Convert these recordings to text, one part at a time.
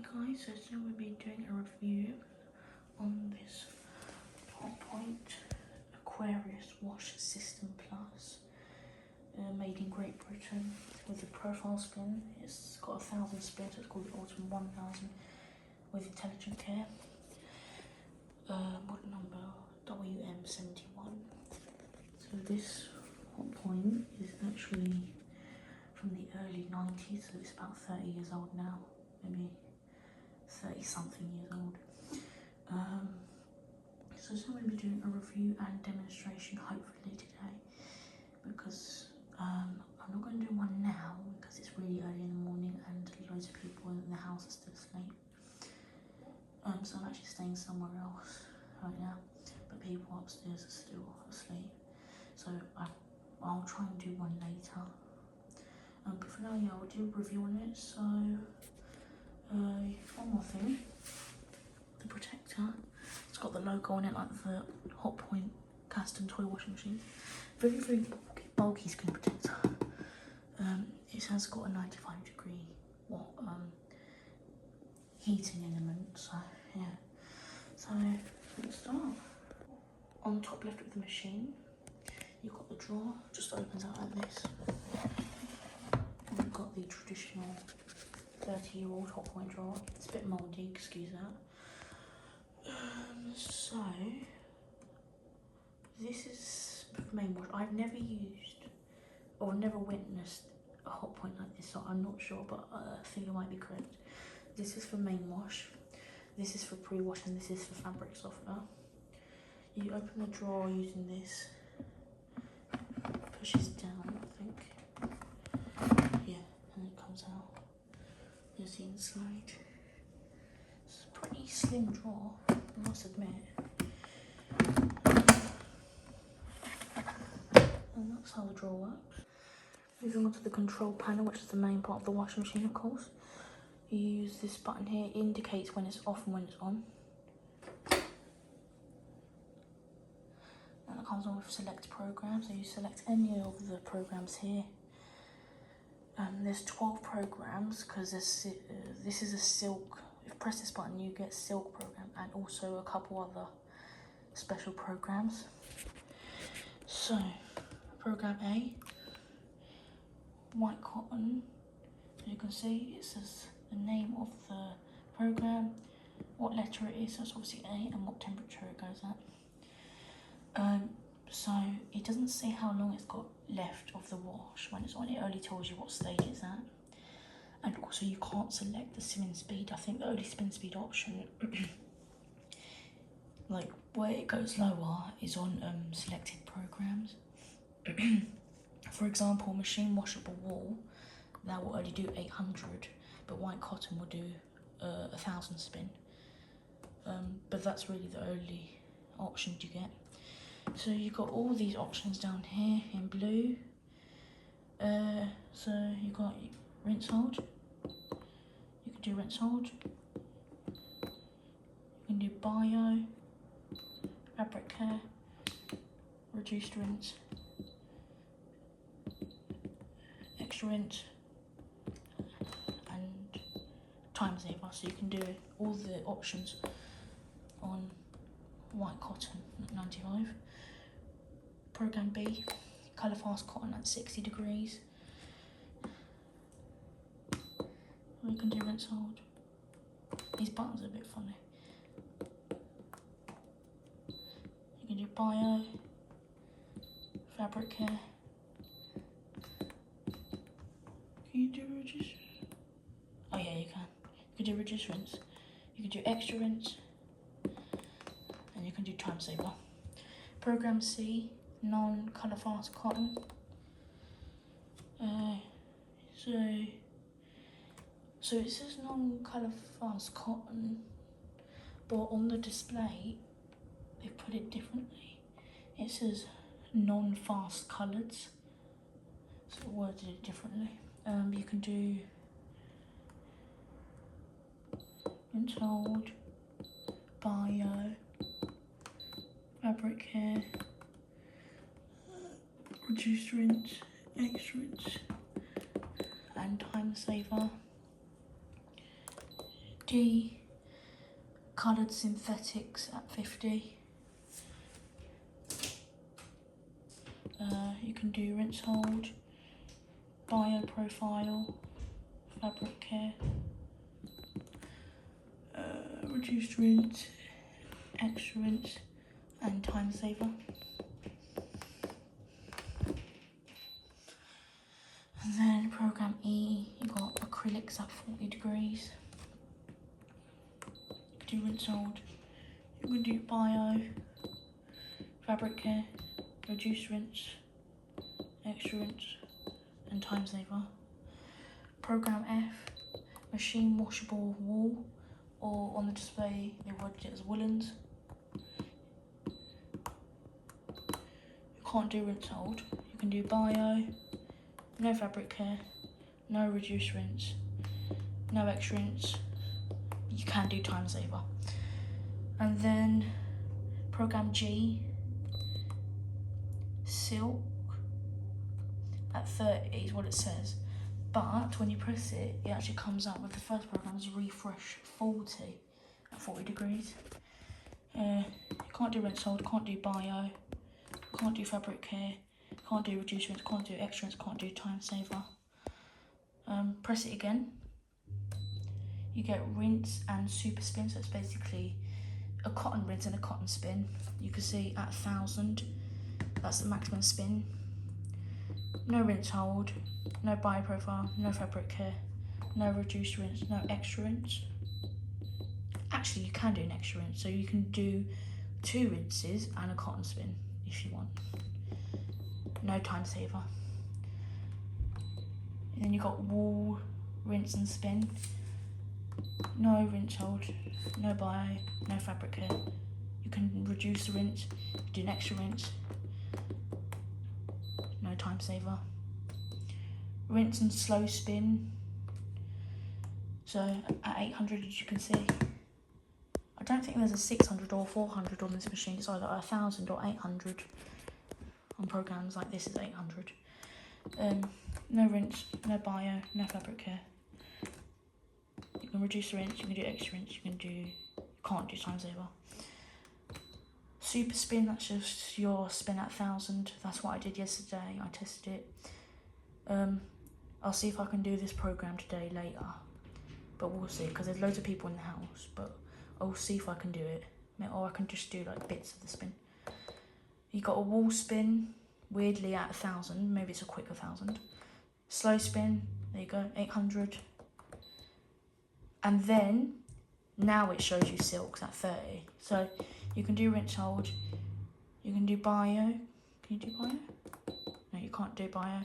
guys, so today we'll be doing a review on this Hotpoint Aquarius Wash System Plus, made in Great Britain with a profile spin. It's got 1,000 spins, so it's called the Ultima 1000 with intelligent care. Model number WM71. So this Hotpoint is actually from the early 90s, so it's about 30 years old now, maybe 30 something years old. So I'm going to be doing a review and demonstration hopefully today, because I'm not going to do one now because it's really early in the morning and loads of people in the house are still asleep. So I'm actually staying somewhere else right now, but people upstairs are still asleep. So I'll try and do one later. But for now, yeah, I'll do a review on it. So one more thing, the protector. It's got the logo on it, like the Hotpoint custom toy washing machine. Very, very bulky screen protector. It has got a 95-degree heating element. So yeah. So let's start. On the top left of the machine, you've got the drawer. Just opens out like this. And you've got the traditional 30-year-old Hotpoint drawer. It's a bit mouldy, excuse that. So this is main wash. I've never used or never witnessed a Hotpoint like this, so I'm not sure, but I think I might be correct. This is for main wash. This is for pre-wash, and this is for fabric softener. You open the drawer using this. Pushes down, I think. Yeah, and it comes out. There's the inside. It's a pretty slim drawer, I must admit. And that's how the drawer works. Moving on to the control panel, which is the main part of the washing machine, of course. You use this button here. It indicates when it's off and when it's on. And it comes on with select programs, so you select any of the programs here. There's 12 programs because this is a silk. If you press this button, you get silk program and also a couple other special programs. So, program A, white cotton. As you can see, it says the name of the program, what letter it is, so it's obviously A, and what temperature it goes at. So it doesn't say how long it's got left of the wash when it's on. It only tells you what stage it's at. And also you can't select the spin speed. I think the only spin speed option, like where it goes lower, is on selected programs. For example, machine washable wool, that will only do 800, but white cotton will do 1,000 spin. But that's really the only option you get. So you've got all these options down here in blue. So you've got rinse hold. You can do rinse hold. You can do bio, fabric care, reduced rinse, extra rinse, and time saver. So you can do all the options on white cotton at 95. Program B, colour fast cotton at 60 degrees. You can do rinse hold. These buttons are a bit funny. You can do bio, fabric care. Can you do reduce? Oh yeah, you can. You can do reduce rinse. You can do extra rinse. And you can do time saver. Program C, non-colour fast cotton. So it says non-colour fast cotton, but on the display they put it differently. It says non-fast coloureds, so it worded it differently. You can do rinse hold, bio, fabric care, reduced rinse, extra rinse, and time saver. D, coloured synthetics at 50. You can do rinse hold, bio profile, fabric care, reduced rinse, extra rinse, and time saver. And then program E, you got acrylics at 40 degrees. You can do rinse hold, you can do bio, fabric care, reduced rinse, extra rinse, and time saver. Program F, machine washable wool, or on the display they worded it as woolens. You can't do rinse hold. You can do bio, no fabric care, no reduced rinse, no extra rinse. You can do time saver. And then program G, silk at 30 is what it says. But when you press it, it actually comes up with the first program is refresh 40 at 40 degrees. You can't do rinse hold, can't do bio, can't do fabric care, can't do reduced rinse, can't do extra rinse, can't do time saver. Press it again. You get rinse and super spin, so it's basically a cotton rinse and a cotton spin. You can see at 1000, that's the maximum spin. No rinse hold, no bio profile, no fabric care, no reduced rinse, no extra rinse. Actually, you can do an extra rinse, so you can do 2 rinses and a cotton spin if you want. No time saver. And then you've got wool, rinse and spin. No rinse hold, no bio, no fabric care. You can reduce the rinse, do an extra rinse. No time saver. Rinse and slow spin. So at 800, as you can see, I don't think there's a 600 or 400 on this machine. It's either 1000 or 800. On programs like this is 800. No rinse, no bio, no fabric care. You can reduce the rinse, you can do extra rinse, you can't do time saver. Super spin, that's just your spin at 1000. That's what I did yesterday. I tested it. I'll see if I can do this program today later, but we'll see, because there's loads of people in the house, but I'll see if I can do it, or I can just do like bits of the spin. You got a wall spin, weirdly at 1000, maybe it's a quicker 1000. Slow spin, there you go, 800. And then, now it shows you silks at 30. So you can do rinse hold, you can do bio. Can you do bio? No, you can't do bio.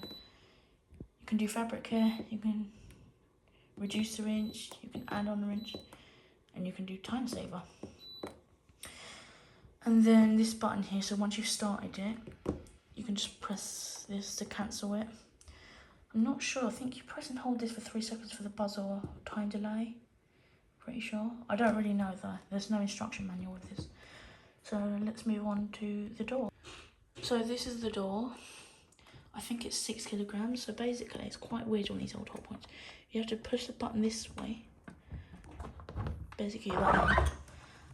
You can do fabric care, you can reduce the rinse, you can add on the rinse, and you can do time saver. And then this button here, so once you've started it, you can just press this to cancel it. I'm not sure, I think you press and hold this for 3 seconds for the buzzer or time delay. Pretty sure. I don't really know though, there's no instruction manual with this. So let's move on to the door. So this is the door. I think it's 6 kilograms, so basically it's quite weird on these old Hotpoints. You have to push the button this way, basically like that,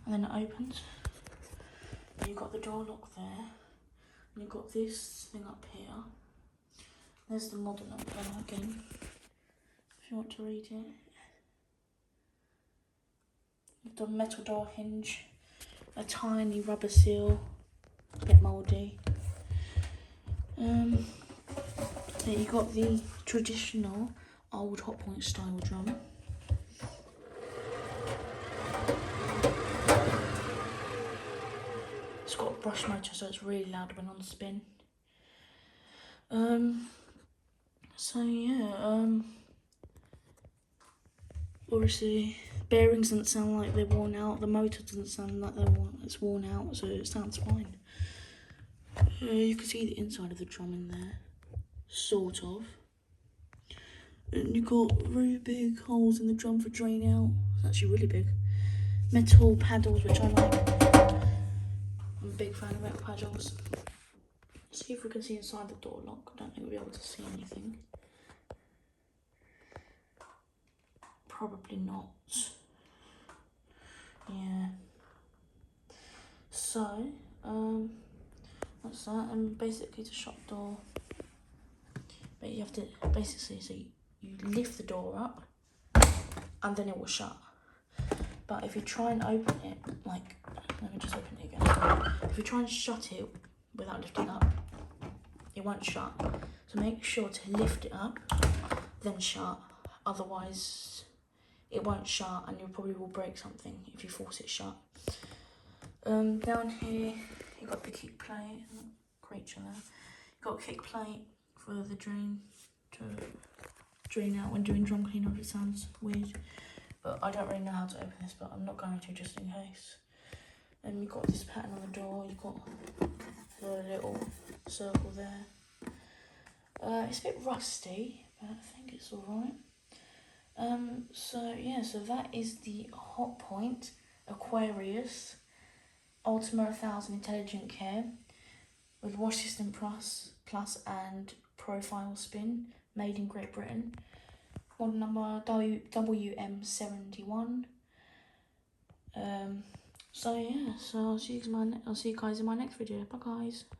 and then it opens. And you've got the door lock there, and you've got this thing up here. There's the model number again, if you want to read it. You've got a metal door hinge, a tiny rubber seal, a bit mouldy. Then you got the traditional old Hotpoint style drum. It's got a brush motor, so it's really loud when on spin. So yeah, obviously bearings doesn't sound like they're worn out. The motor doesn't sound like it's worn out, so it sounds fine. You can see the inside of the drum in there, sort of. And you've got very big holes in the drum for drain out. It's actually really big. Metal paddles, which I like. I'm a big fan of metal paddles. Let's see if we can see inside the door lock. I don't think we'll be able to see anything. Probably not. Yeah. So, that's that. And basically to shut the door, but you have to basically, so you lift the door up and then it will shut. But if you try and open it, like, let me just open it again. If you try and shut it without lifting up, it won't shut. So make sure to lift it up, then shut. Otherwise, it won't shut and you probably will break something if you force it shut. Down here, you've got the kick plate, creature there. You've got a kick plate for the drain, to drain out when doing drum cleanup. It sounds weird, but I don't really know how to open this, but I'm not going to just in case. And you've got this pattern on the door, you've got the little circle there. It's a bit rusty, but I think it's alright. So yeah, so that is the Hotpoint Aquarius Ultima 1000 Intelligent Care with Wash System Plus and Profile Spin, made in Great Britain. Model number WM71. So yeah, so I'll see you guys in my next video. Bye guys.